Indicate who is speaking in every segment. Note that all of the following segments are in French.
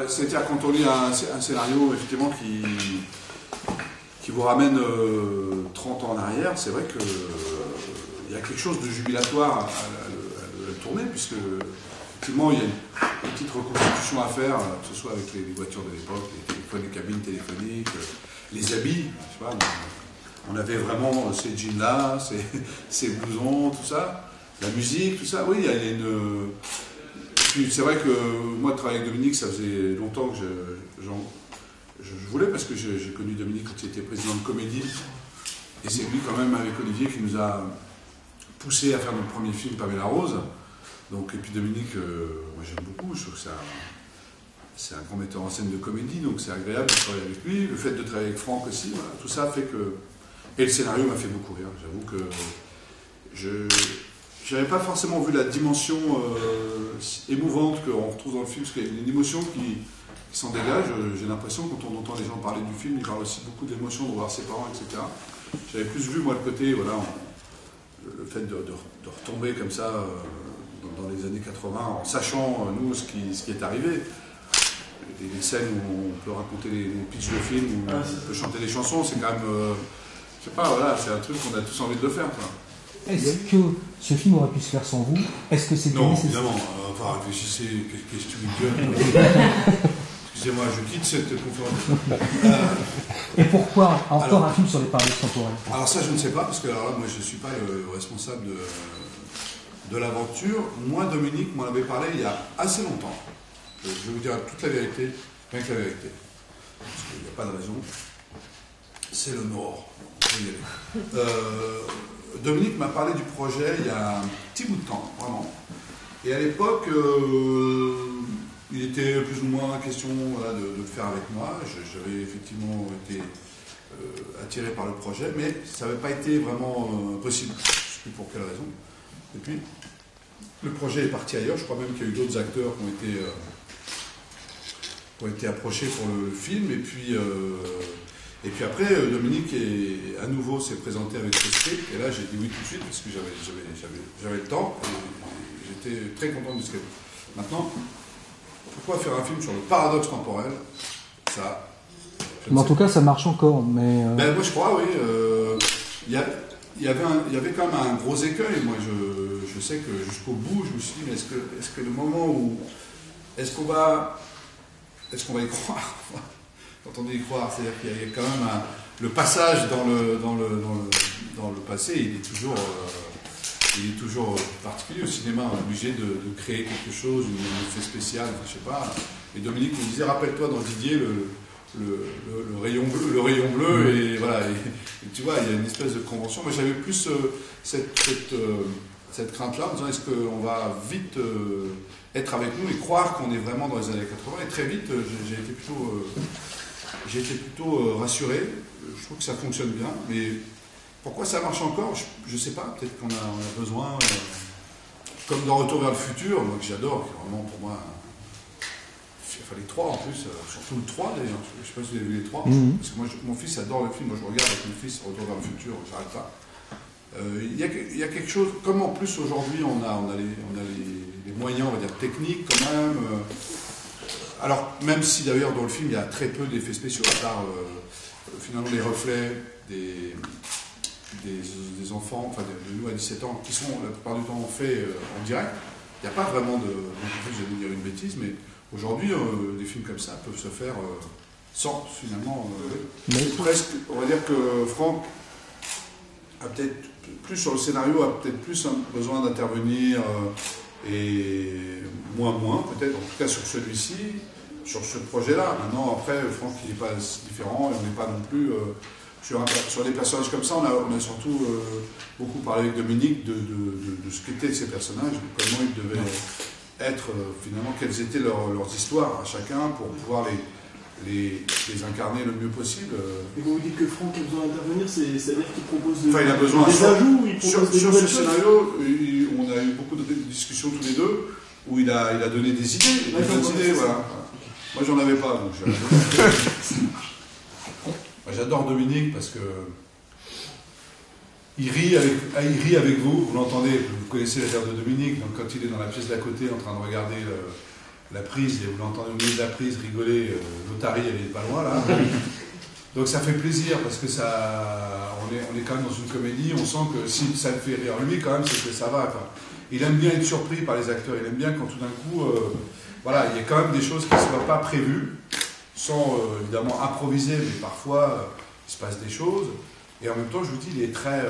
Speaker 1: C'est-à-dire quand on lit un scénario effectivement qui vous ramène 30 ans en arrière, c'est vrai que il y a quelque chose de jubilatoire à le tourner, puisque effectivement il y a une petite reconstitution à faire, que ce soit avec les voitures de l'époque, les téléphones, les cabines téléphoniques, les habits, je sais pas, on avait vraiment ces jeans-là, ces blousons, tout ça, la musique, tout ça, oui, il y a une... Puis c'est vrai que moi, de travailler avec Dominique, ça faisait longtemps que je voulais, parce que j'ai connu Dominique quand il était président de Comédie, et c'est lui quand même, avec Olivier, qui nous a poussé à faire notre premier film, Pamela Rose. Donc, et puis Dominique, moi j'aime beaucoup, je trouve que c'est un grand metteur en scène de comédie, donc c'est agréable de travailler avec lui. Le fait de travailler avec Franck aussi, voilà, tout ça fait que... Et le scénario m'a fait beaucoup rire, j'avoue que je n'avais pas forcément vu la dimension émouvante qu'on retrouve dans le film, parce qu'il y a une émotion qui s'en dégage. J'ai l'impression, quand on entend les gens parler du film, ils parlent aussi beaucoup d'émotion, de voir ses parents, etc. J'avais plus vu, moi, le côté, voilà, le fait de retomber comme ça dans les années 80, en sachant, nous, ce qui est arrivé. Les scènes où on peut raconter les pitchs de films, où on peut chanter des chansons, c'est quand même... je sais pas, voilà, c'est un truc qu'on a tous envie de le faire, quoi.
Speaker 2: Est-ce que ce film aurait pu se faire sans vous? Est-ce que c'est
Speaker 1: non, évidemment. Enfin, réfléchissez, quelle question idiote. Excusez-moi, je quitte cette conférence.
Speaker 2: Et pourquoi encore un film sur les paradoxes temporels?
Speaker 1: Alors ça, je ne sais pas, parce que alors là, moi, je ne suis pas le responsable de l'aventure. Moi, Dominique m'en avait parlé il y a assez longtemps. Je vais vous dire toute la vérité, rien que la vérité. Parce qu'il n'y a pas de raison. C'est le Nord. On peut y aller. Dominique m'a parlé du projet il y a un petit bout de temps, vraiment. Et à l'époque, il était plus ou moins question, voilà, de le faire avec moi. J'avais effectivement été attiré par le projet, mais ça n'avait pas été vraiment possible. Je ne sais plus pour quelle raison. Et puis, le projet est parti ailleurs. Je crois même qu'il y a eu d'autres acteurs qui ont été approchés pour le film. Et puis après, Dominique à nouveau s'est présenté avec ce script, et là j'ai dit oui tout de suite parce que j'avais le temps, et j'étais très content du script. Maintenant, pourquoi faire un film sur le paradoxe temporel? Ça.
Speaker 2: Mais en tout cas, ça marche encore. Mais
Speaker 1: ben, moi je crois, oui. Il y avait quand même un gros écueil. Moi je sais que jusqu'au bout, je me suis dit, mais est-ce que le moment où. Est-ce qu'on va y croire? Quand on dit y croire, c'est-à-dire qu'il y a quand même le passage dans le passé, il est toujours particulier. Au cinéma, on est obligé de créer quelque chose, un effet spécial, je sais pas. Et Dominique me disait, rappelle-toi dans Didier le rayon bleu, et voilà. Et tu vois, il y a une espèce de convention. Moi, j'avais plus cette crainte-là, en disant, est-ce qu'on va vite être avec nous et croire qu'on est vraiment dans les années 80? Et très vite, j'ai été plutôt rassuré. Je trouve que ça fonctionne bien, mais pourquoi ça marche encore, je ne sais pas. Peut-être qu'on a besoin, comme dans Retour vers le futur, moi, que j'adore, qui est vraiment pour moi, il fallait 3 en plus, surtout le 3 d'ailleurs. Je ne sais pas si vous avez vu les 3, parce que moi, mon fils adore le film. Moi, je regarde avec mon fils Retour vers le futur, j'arrête pas. Il y a quelque chose, comme en plus aujourd'hui, on a les moyens, on va dire, techniques quand même. Alors, même si d'ailleurs dans le film il y a très peu d'effets spéciaux, à part finalement les reflets des enfants, enfin de nous à 17 ans, qui sont la plupart du temps faits en direct, il n'y a pas vraiment de. Donc en fait, je vais vous dire une bêtise, mais aujourd'hui, des films comme ça peuvent se faire sans finalement. Presque, on va dire que Franck a peut-être plus sur le scénario, a peut-être plus besoin d'intervenir. Et moins peut-être, en tout cas sur celui-ci, sur ce projet-là. Maintenant, après, Franck, il n'est pas différent, et on n'est pas non plus... sur des personnages comme ça, on a surtout beaucoup parlé avec Dominique de ce qu'étaient ces personnages, de comment ils devaient être, finalement, quelles étaient leurs histoires à chacun pour pouvoir les incarner le mieux possible.
Speaker 3: Et vous dites que Franck a besoin d'intervenir, c'est-à-dire qu'il propose
Speaker 1: il a besoin
Speaker 3: des ajouts,
Speaker 1: sur ce scénario, on a eu beaucoup de discussions tous les deux, où il a donné des idées, voilà. Moi j'en avais pas, donc j'adore Dominique parce que il rit avec vous, vous l'entendez, vous connaissez la l'air de Dominique, donc quand il est dans la pièce d'à côté en train de regarder la prise, et vous l'entendez au milieu de la prise rigoler, l'Otari, elle est pas loin là. Donc ça fait plaisir parce que on est quand même dans une comédie, on sent que si ça le fait rire lui quand même, c'est que ça va. Enfin, il aime bien être surpris par les acteurs, il aime bien quand tout d'un coup, voilà, il y a quand même des choses qui ne soient pas prévues, sans évidemment improviser, mais parfois il se passe des choses. Et en même temps, je vous dis, il est très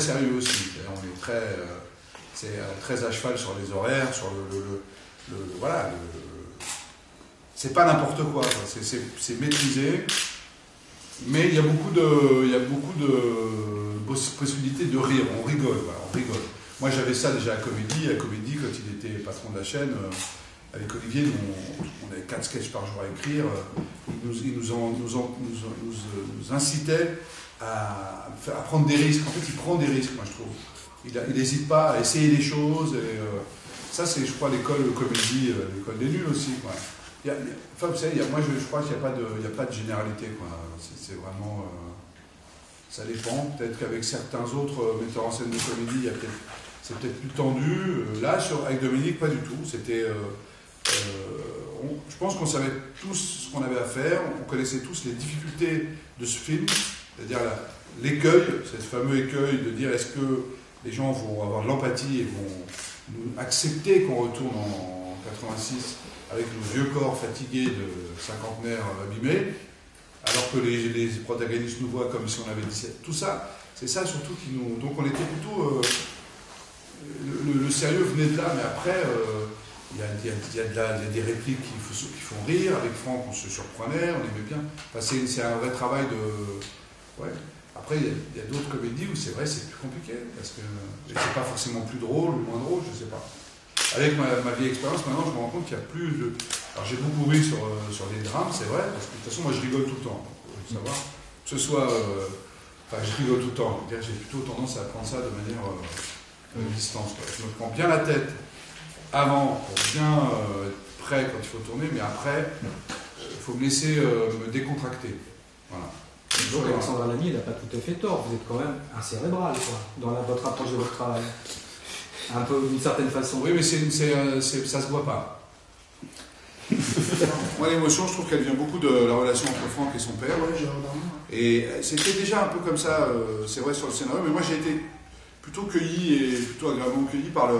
Speaker 1: sérieux aussi. On est très à cheval sur les horaires, sur voilà. C'est pas n'importe quoi, c'est maîtrisé, mais il y a beaucoup de possibilités de rire, on rigole, voilà, on rigole. Moi j'avais ça déjà à Comédie, quand il était patron de la chaîne, avec Olivier, on avait 4 sketchs par jour à écrire, il nous incitait à prendre des risques. En fait, il prend des risques, moi je trouve. Il n'hésite pas à essayer des choses, et ça c'est, je crois, l'école Comédie, l'école des nuls aussi, quoi. Enfin, vous savez, moi je crois qu'il n'y a pas de généralité, quoi. C'est vraiment. Ça dépend. Peut-être qu'avec certains autres metteurs en scène de comédie, c'est peut-être plus tendu. Là, avec Dominique, pas du tout. C'était. Je pense qu'on savait tous ce qu'on avait à faire. On connaissait tous les difficultés de ce film. C'est-à-dire l'écueil, c'est ce fameux écueil de dire est-ce que les gens vont avoir de l'empathie et vont nous accepter qu'on retourne en 86 avec nos vieux corps fatigués de cinquantenaires abîmés, alors que les protagonistes nous voient comme si on avait 17. Tout ça, c'est ça surtout qui nous... Donc on était plutôt... le sérieux venait de là, mais après, il y a des répliques qui font rire. Avec Franck, on se surprenait, on aimait bien. Enfin, c'est un vrai travail de... Ouais. Après, il y a d'autres comédies où c'est vrai, c'est plus compliqué, parce que c'est pas forcément plus drôle ou moins drôle, je sais pas. Avec ma vieille expérience, maintenant, je me rends compte qu'il y a plus de... Alors, j'ai beaucoup ri sur les drames, c'est vrai, parce que de toute façon, moi, je rigole tout le temps. Il faut savoir. Que ce soit... Enfin, je rigole tout le temps. J'ai plutôt tendance à prendre ça de manière distance, quoi. Je me prends bien la tête avant, pour bien être prêt quand il faut tourner, mais après, il faut me laisser me décontracter. Voilà.
Speaker 4: Donc, Alexandre Lamy, il n'a pas tout à fait tort. Vous êtes quand même un cérébral, quoi, dans votre approche de votre travail. Un peu, d'une certaine façon.
Speaker 1: Oui, mais ça se voit pas. Moi, l'émotion, je trouve qu'elle vient beaucoup de la relation entre Franck et son père.
Speaker 3: Ouais,
Speaker 1: et c'était déjà un peu comme ça, c'est vrai, sur le scénario, mais moi, j'ai été plutôt cueilli et plutôt agréablement cueilli par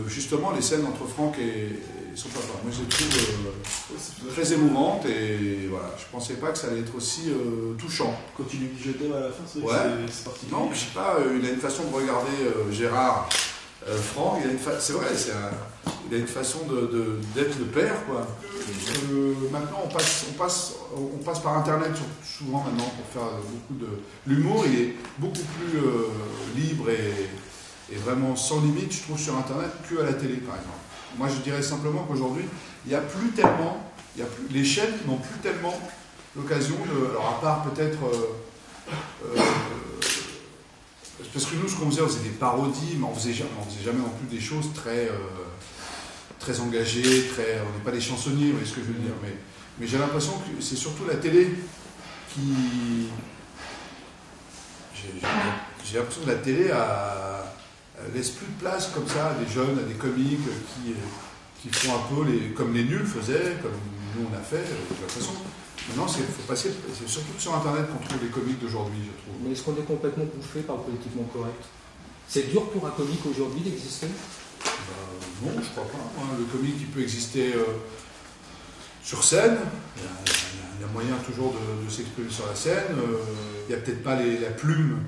Speaker 1: justement les scènes entre Franck et son papa. Moi, je les trouve très émouvantes et voilà, je pensais pas que ça allait être aussi touchant.
Speaker 3: Quand il lui dit je t'aime à la fin, c'est vrai que c'est particulier.
Speaker 1: Non, je sais pas, il a une façon de regarder Gérard. Franck, c'est vrai, il a une façon d'être le père, quoi. Maintenant, on passe par Internet souvent maintenant pour faire beaucoup de... L'humour, il est beaucoup plus libre et vraiment sans limite, je trouve, sur Internet qu'à la télé, par exemple. Moi, je dirais simplement qu'aujourd'hui, il n'y a plus tellement... les chaînes n'ont plus tellement l'occasion de... Alors, à part peut-être... parce que nous, ce qu'on faisait, on faisait des parodies, mais on faisait jamais non plus des choses très engagées, on n'est pas des chansonniers, vous voyez ce que je veux dire. Mais j'ai l'impression que c'est surtout la télé qui... J'ai l'impression que la télé laisse plus de place comme ça à des jeunes, à des comiques qui font un peu comme les nuls faisaient, comme nous on a fait, j'ai l'impression. Maintenant, c'est surtout sur Internet qu'on trouve les comiques d'aujourd'hui, je trouve.
Speaker 4: Mais est-ce qu'on est complètement bouffé par le politiquement correct? C'est dur pour un comique aujourd'hui d'exister?
Speaker 1: Non, je crois pas. Le comique, il peut exister sur scène. Il y a moyen toujours de s'exprimer sur la scène. Il n'y a peut-être pas la plume.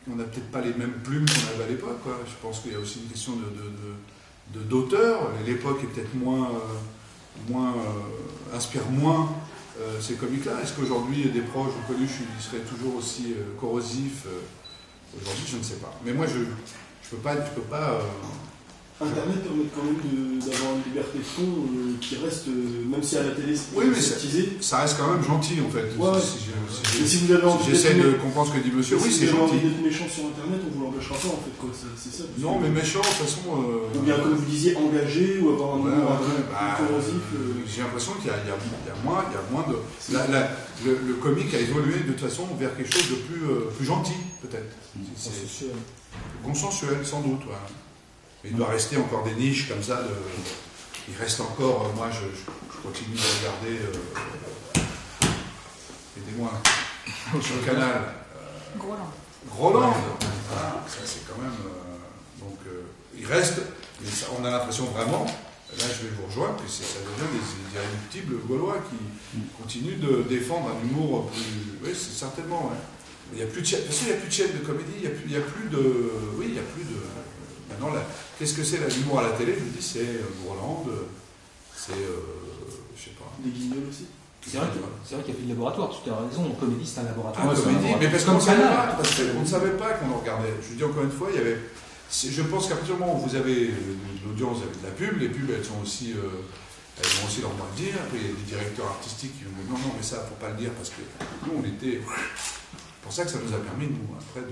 Speaker 1: On n'a peut-être pas les mêmes plumes qu'on avait à l'époque, quoi. Je pense qu'il y a aussi une question d'auteur. L'époque est peut-être inspire moins ces comiques-là. Est-ce qu'aujourd'hui, des proches ou connus, ils seraient toujours aussi corrosifs aujourd'hui, je ne sais pas. Mais moi, je peux pas
Speaker 3: Internet permet quand même d'avoir une liberté de ton qui reste, même si à la télé c'est
Speaker 1: politisé. Ça reste quand même gentil en fait.
Speaker 3: Ouais. Si vous avez envie
Speaker 1: j'essaie de comprendre ce que dit monsieur, oui c'est gentil. Si vous avez envie
Speaker 3: d'être méchant sur Internet, on vous l'empêchera pas en fait, quoi. C'est ça.
Speaker 1: Non mais méchant de toute façon...
Speaker 3: Ou bien comme vous disiez, engagé ou avoir un humour corrosif.
Speaker 1: J'ai l'impression qu'il y a moins de... Le comique a évolué de toute façon vers quelque chose de plus gentil peut-être.
Speaker 4: Consensuel.
Speaker 1: Consensuel sans doute, ouais. Mais il doit rester encore des niches comme ça. Il reste encore, moi je continue de regarder, aidez-moi, sur le canal.
Speaker 5: Groland.
Speaker 1: Groland. Voilà, ça c'est quand même. Donc il reste, mais ça, on a l'impression vraiment, là je vais vous rejoindre, que ça devient des irréductibles gaulois qui continuent de défendre un humour plus. Oui, c'est certainement, ouais. Il n'y a plus de chaîne, parce qu'il n'y a plus de chaîne de comédie, il n'y a plus de. Oui, il n'y a plus de. Maintenant, qu'est-ce que c'est l'humour à la télé? Je vous dis, c'est Groland, c'est. Je sais pas.
Speaker 3: Des guignols aussi.
Speaker 4: C'est vrai qu'il n'y a plus de laboratoire, tu as raison, en comédie c'est un laboratoire.
Speaker 1: Ah, comédie, mais parce qu'on ne savait pas qu'on le regardait. Je vous dis encore une fois, il y avait. Je pense qu'à partir du moment où vous avez de l'audience avec de la pub, les pubs elles ont aussi leur mot à dire. Après, il y a des directeurs artistiques qui vont dire non, mais ça, il ne faut pas le dire parce que nous, on était. C'est pour ça que ça nous a permis, nous, après,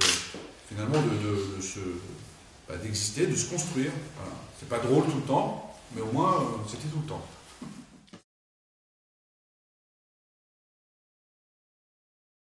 Speaker 1: finalement, d'exister, de se construire. Voilà. C'est pas drôle tout le temps, mais au moins, c'était tout le temps.